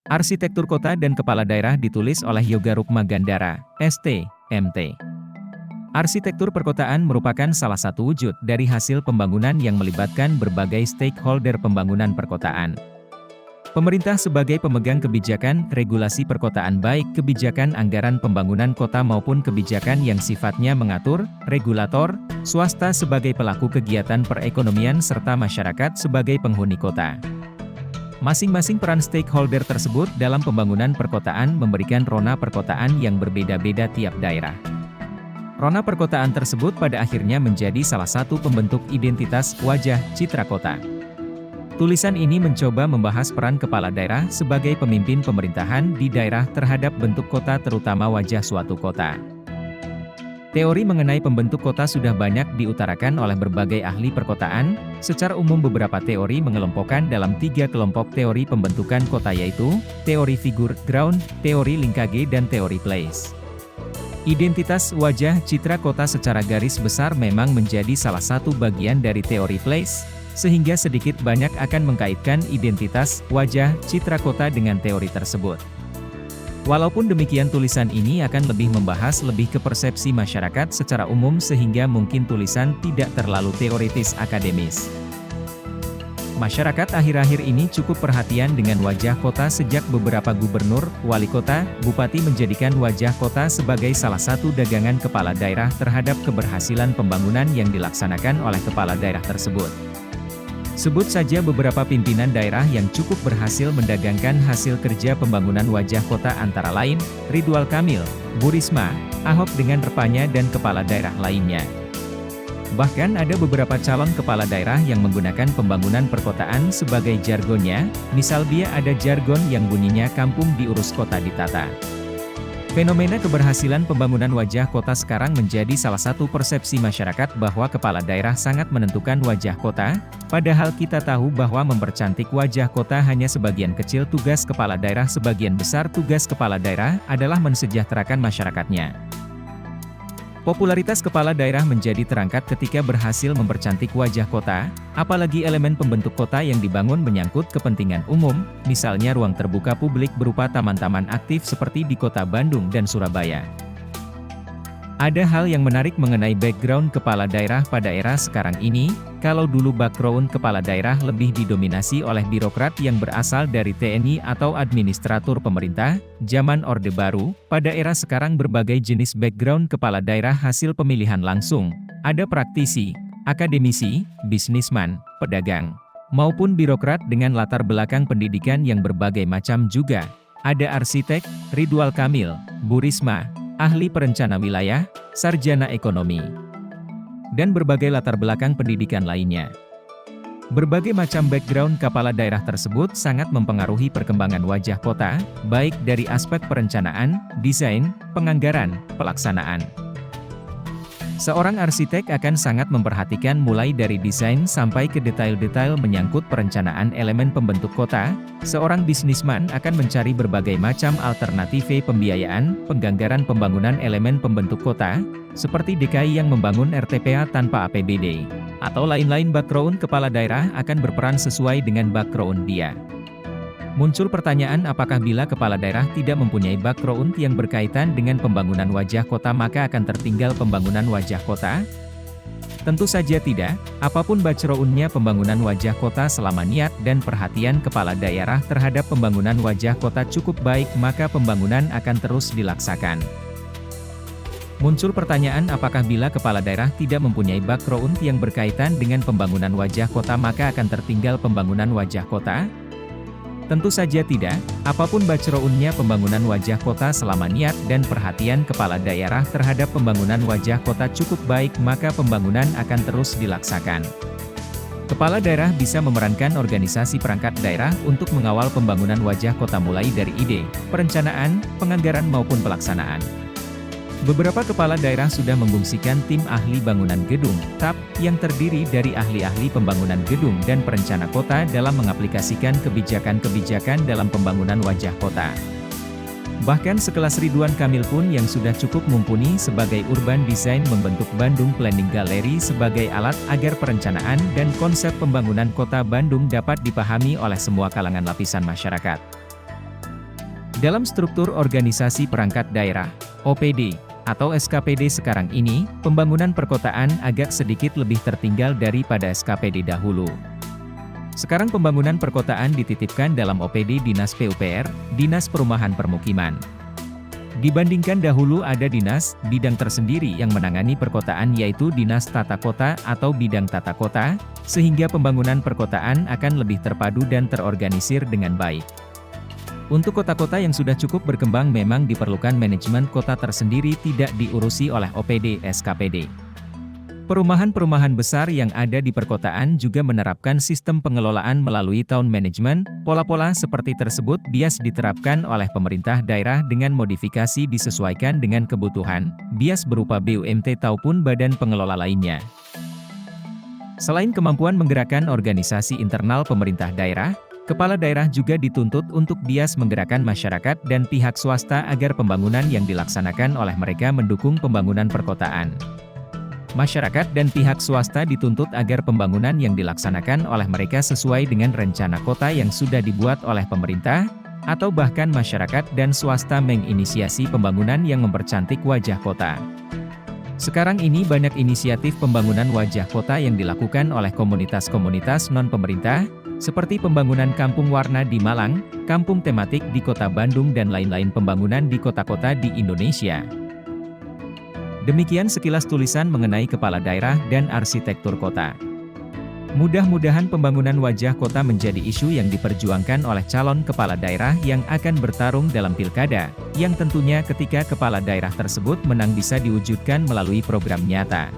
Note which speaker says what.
Speaker 1: Arsitektur Kota dan Kepala Daerah ditulis oleh Yoga Rukmagandara, ST, MT. Arsitektur perkotaan merupakan salah satu wujud dari hasil pembangunan yang melibatkan berbagai stakeholder pembangunan perkotaan. Pemerintah sebagai pemegang kebijakan regulasi perkotaan baik kebijakan anggaran pembangunan kota maupun kebijakan yang sifatnya mengatur, regulator, swasta sebagai pelaku kegiatan perekonomian serta masyarakat sebagai penghuni kota. Masing-masing peran stakeholder tersebut dalam pembangunan perkotaan memberikan rona perkotaan yang berbeda-beda tiap daerah. Rona perkotaan tersebut pada akhirnya menjadi salah satu pembentuk identitas wajah citra kota. Tulisan ini mencoba membahas peran kepala daerah sebagai pemimpin pemerintahan di daerah terhadap bentuk kota terutama wajah suatu kota. Teori mengenai pembentuk kota sudah banyak diutarakan oleh berbagai ahli perkotaan. Secara umum beberapa teori mengelompokkan dalam 3 kelompok teori pembentukan kota yaitu, teori figur ground, teori linkage dan teori place. Identitas wajah citra kota secara garis besar memang menjadi salah satu bagian dari teori place, sehingga sedikit banyak akan mengkaitkan identitas wajah citra kota dengan teori tersebut. Walaupun demikian tulisan ini akan lebih membahas lebih ke persepsi masyarakat secara umum sehingga mungkin tulisan tidak terlalu teoritis akademis. Masyarakat akhir-akhir ini cukup perhatian dengan wajah kota sejak beberapa gubernur, wali kota, bupati menjadikan wajah kota sebagai salah satu dagangan kepala daerah terhadap keberhasilan pembangunan yang dilaksanakan oleh kepala daerah tersebut. Sebut saja beberapa pimpinan daerah yang cukup berhasil mendagangkan hasil kerja pembangunan wajah kota antara lain, Ridwan Kamil, Bu Risma, Ahok dengan rekannya dan kepala daerah lainnya. Bahkan ada beberapa calon kepala daerah yang menggunakan pembangunan perkotaan sebagai jargonnya, misal dia ada jargon yang bunyinya kampung diurus kota ditata. Fenomena keberhasilan pembangunan wajah kota sekarang menjadi salah satu persepsi masyarakat bahwa kepala daerah sangat menentukan wajah kota, padahal kita tahu bahwa mempercantik wajah kota hanya sebagian kecil tugas kepala daerah, sebagian besar tugas kepala daerah adalah mensejahterakan masyarakatnya. Popularitas kepala daerah menjadi terangkat ketika berhasil mempercantik wajah kota, apalagi elemen pembentuk kota yang dibangun menyangkut kepentingan umum, misalnya ruang terbuka publik berupa taman-taman aktif seperti di kota Bandung dan Surabaya. Ada hal yang menarik mengenai background kepala daerah pada era sekarang ini. Kalau dulu background kepala daerah lebih didominasi oleh birokrat yang berasal dari TNI atau administratur pemerintah, zaman Orde Baru, pada era sekarang berbagai jenis background kepala daerah hasil pemilihan langsung. Ada praktisi, akademisi, bisnisman, pedagang, maupun birokrat dengan latar belakang pendidikan yang berbagai macam juga. Ada arsitek, Ridwan Kamil, Bu Risma, ahli perencana wilayah, sarjana ekonomi, dan berbagai latar belakang pendidikan lainnya. Berbagai macam background kepala daerah tersebut sangat mempengaruhi perkembangan wajah kota, baik dari aspek perencanaan, desain, penganggaran, pelaksanaan. Seorang arsitek akan sangat memperhatikan mulai dari desain sampai ke detail-detail menyangkut perencanaan elemen pembentuk kota. Seorang bisnisman akan mencari berbagai macam alternatif pembiayaan, penganggaran pembangunan elemen pembentuk kota, seperti DKI yang membangun RTPA tanpa APBD, atau lain-lain. Background kepala daerah akan berperan sesuai dengan background dia. Muncul pertanyaan, apakah bila kepala daerah tidak mempunyai background yang berkaitan dengan pembangunan wajah kota maka akan tertinggal pembangunan wajah kota? Tentu saja tidak. Apapun background-nya pembangunan wajah kota selama niat dan perhatian kepala daerah terhadap pembangunan wajah kota cukup baik maka pembangunan akan terus dilaksanakan. Muncul pertanyaan, apakah bila kepala daerah tidak mempunyai background yang berkaitan dengan pembangunan wajah kota maka akan tertinggal pembangunan wajah kota? Tentu saja tidak. Apapun background-nya pembangunan wajah kota selama niat dan perhatian kepala daerah terhadap pembangunan wajah kota cukup baik maka pembangunan akan terus dilaksanakan. Kepala daerah bisa memerankan organisasi perangkat daerah untuk mengawal pembangunan wajah kota mulai dari ide, perencanaan, penganggaran maupun pelaksanaan. Beberapa kepala daerah sudah memfungsikan tim ahli bangunan gedung, TAP, yang terdiri dari ahli-ahli pembangunan gedung dan perencana kota dalam mengaplikasikan kebijakan-kebijakan dalam pembangunan wajah kota. Bahkan sekelas Ridwan Kamil pun yang sudah cukup mumpuni sebagai urban design membentuk Bandung Planning Gallery sebagai alat agar perencanaan dan konsep pembangunan kota Bandung dapat dipahami oleh semua kalangan lapisan masyarakat. Dalam struktur organisasi perangkat daerah, OPD, atau SKPD sekarang ini, pembangunan perkotaan agak sedikit lebih tertinggal daripada SKPD dahulu. Sekarang pembangunan perkotaan dititipkan dalam OPD Dinas PUPR, Dinas Perumahan Permukiman. Dibandingkan dahulu ada dinas, bidang tersendiri yang menangani perkotaan yaitu Dinas Tata Kota atau Bidang Tata Kota, sehingga pembangunan perkotaan akan lebih terpadu dan terorganisir dengan baik. Untuk kota-kota yang sudah cukup berkembang memang diperlukan manajemen kota tersendiri tidak diurusi oleh OPD SKPD. Perumahan-perumahan besar yang ada di perkotaan juga menerapkan sistem pengelolaan melalui town management. Pola-pola seperti tersebut bias diterapkan oleh pemerintah daerah dengan modifikasi disesuaikan dengan kebutuhan, bias berupa BUMT ataupun badan pengelola lainnya. Selain kemampuan menggerakkan organisasi internal pemerintah daerah, kepala daerah juga dituntut untuk bias menggerakkan masyarakat dan pihak swasta agar pembangunan yang dilaksanakan oleh mereka mendukung pembangunan perkotaan. Masyarakat dan pihak swasta dituntut agar pembangunan yang dilaksanakan oleh mereka sesuai dengan rencana kota yang sudah dibuat oleh pemerintah, atau bahkan masyarakat dan swasta menginisiasi pembangunan yang mempercantik wajah kota. Sekarang ini banyak inisiatif pembangunan wajah kota yang dilakukan oleh komunitas-komunitas non-pemerintah, seperti pembangunan kampung warna di Malang, kampung tematik di kota Bandung dan lain-lain pembangunan di kota-kota di Indonesia. Demikian sekilas tulisan mengenai kepala daerah dan arsitektur kota. Mudah-mudahan pembangunan wajah kota menjadi isu yang diperjuangkan oleh calon kepala daerah yang akan bertarung dalam pilkada, yang tentunya ketika kepala daerah tersebut menang bisa diwujudkan melalui program nyata.